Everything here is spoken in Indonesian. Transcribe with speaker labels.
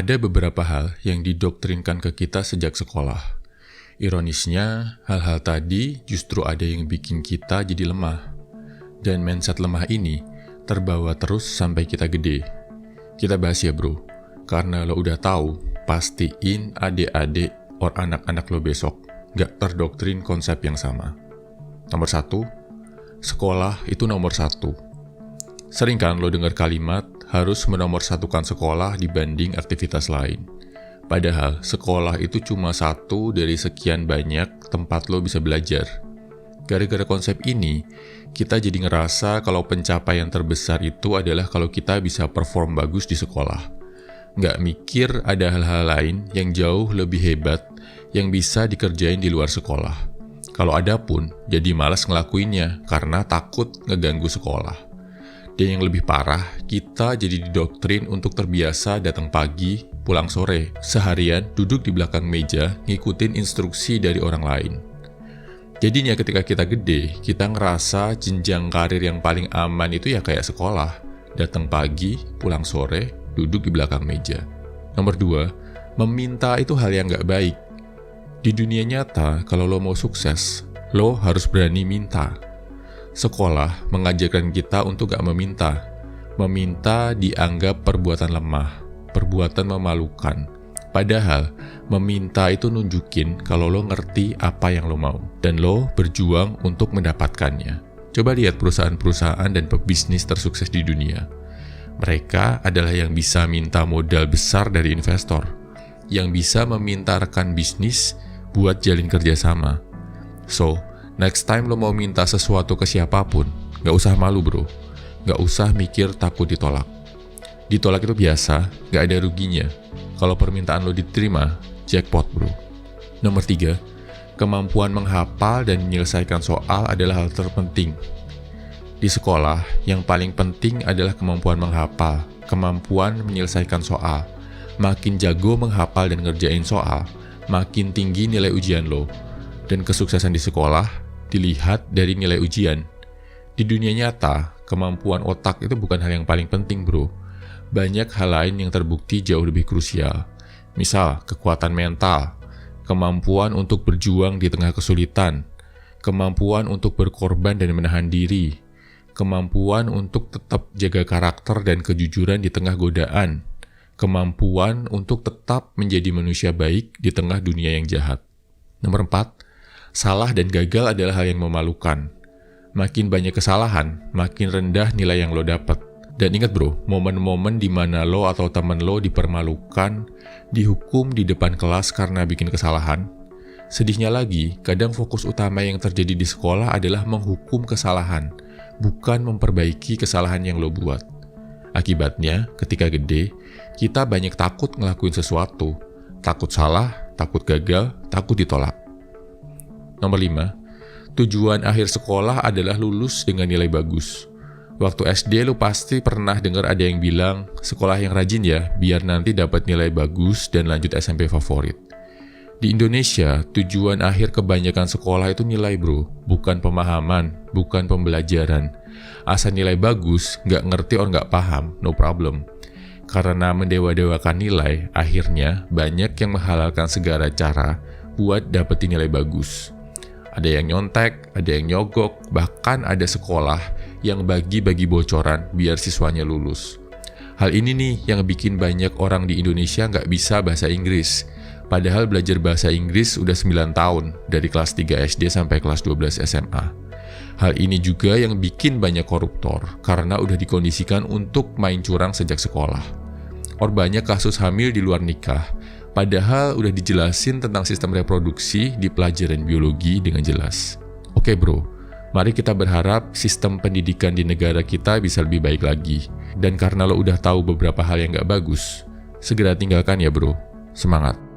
Speaker 1: Ada beberapa hal yang didoktrinkan ke kita sejak sekolah. Ironisnya, hal-hal tadi justru ada yang bikin kita jadi lemah. Dan mindset lemah ini terbawa terus sampai kita gede. Kita bahas ya bro, karena lo udah tahu, pastiin adik-adik or anak-anak lo besok gak terdoktrin konsep yang sama. Nomor 1, sekolah itu nomor 1. Sering kan lo dengar kalimat harus menomorsatukan sekolah dibanding aktivitas lain. Padahal sekolah itu cuma satu dari sekian banyak tempat lo bisa belajar. Gara-gara konsep ini, kita jadi ngerasa kalau pencapaian terbesar itu adalah kalau kita bisa perform bagus di sekolah. Nggak mikir ada hal-hal lain yang jauh lebih hebat yang bisa dikerjain di luar sekolah. Kalau ada pun, jadi malas ngelakuinnya karena takut ngeganggu sekolah. Dan yang lebih parah, kita jadi didoktrin untuk terbiasa datang pagi, pulang sore, seharian duduk di belakang meja, ngikutin instruksi dari orang lain. Jadinya ketika kita gede, kita ngerasa jenjang karir yang paling aman itu ya kayak sekolah. Datang pagi, pulang sore, duduk di belakang meja. Nomor 2, meminta itu hal yang nggak baik. Di dunia nyata, kalau lo mau sukses, lo harus berani minta. Sekolah mengajarkan kita untuk gak meminta. Meminta dianggap perbuatan lemah, perbuatan memalukan. Padahal, meminta itu nunjukin kalau lo ngerti apa yang lo mau, dan lo berjuang untuk mendapatkannya. Coba lihat perusahaan-perusahaan dan pebisnis tersukses di dunia. Mereka adalah yang bisa minta modal besar dari investor, yang bisa meminta rekan bisnis buat jalin kerjasama. So, next time lo mau minta sesuatu ke siapapun, gak usah malu bro. Gak usah mikir takut ditolak. Ditolak itu biasa, gak ada ruginya. Kalau permintaan lo diterima, jackpot bro. Nomor 3, kemampuan menghafal dan menyelesaikan soal adalah hal terpenting. Di sekolah, yang paling penting adalah kemampuan menghafal, kemampuan menyelesaikan soal. Makin jago menghafal dan ngerjain soal, makin tinggi nilai ujian lo. Dan kesuksesan di sekolah dilihat dari nilai ujian. Di dunia nyata, kemampuan otak itu bukan hal yang paling penting bro. Banyak hal lain yang terbukti jauh lebih krusial. Misal, kekuatan mental, kemampuan untuk berjuang di tengah kesulitan, kemampuan untuk berkorban dan menahan diri, kemampuan untuk tetap jaga karakter dan kejujuran di tengah godaan, kemampuan untuk tetap menjadi manusia baik di tengah dunia yang jahat. Nomor 4, salah dan gagal adalah hal yang memalukan. Makin banyak kesalahan, makin rendah nilai yang lo dapat. Dan ingat bro, momen-momen di mana lo atau teman lo dipermalukan, dihukum di depan kelas karena bikin kesalahan. Sedihnya lagi, kadang fokus utama yang terjadi di sekolah adalah menghukum kesalahan, bukan memperbaiki kesalahan yang lo buat. Akibatnya, ketika gede, kita banyak takut ngelakuin sesuatu. Takut salah, takut gagal, takut ditolak. Nomor 5, tujuan akhir sekolah adalah lulus dengan nilai bagus. Waktu SD lu pasti pernah dengar ada yang bilang, sekolah yang rajin ya, biar nanti dapat nilai bagus dan lanjut SMP favorit. Di Indonesia, tujuan akhir kebanyakan sekolah itu nilai bro, bukan pemahaman, bukan pembelajaran. Asal nilai bagus, nggak ngerti or nggak paham, no problem. Karena mendewa-dewakan nilai, akhirnya banyak yang menghalalkan segala cara buat dapetin nilai bagus. Ada yang nyontek, ada yang nyogok, bahkan ada sekolah yang bagi-bagi bocoran biar siswanya lulus. Hal ini nih yang bikin banyak orang di Indonesia nggak bisa bahasa Inggris. Padahal belajar bahasa Inggris udah 9 tahun, dari kelas 3 SD sampai kelas 12 SMA. Hal ini juga yang bikin banyak koruptor, karena udah dikondisikan untuk main curang sejak sekolah. Or banyak kasus hamil di luar nikah, padahal udah dijelasin tentang sistem reproduksi di pelajaran biologi dengan jelas. Oke bro, mari kita berharap sistem pendidikan di negara kita bisa lebih baik lagi. Dan karena lo udah tahu beberapa hal yang gak bagus, segera tinggalkan ya bro. Semangat!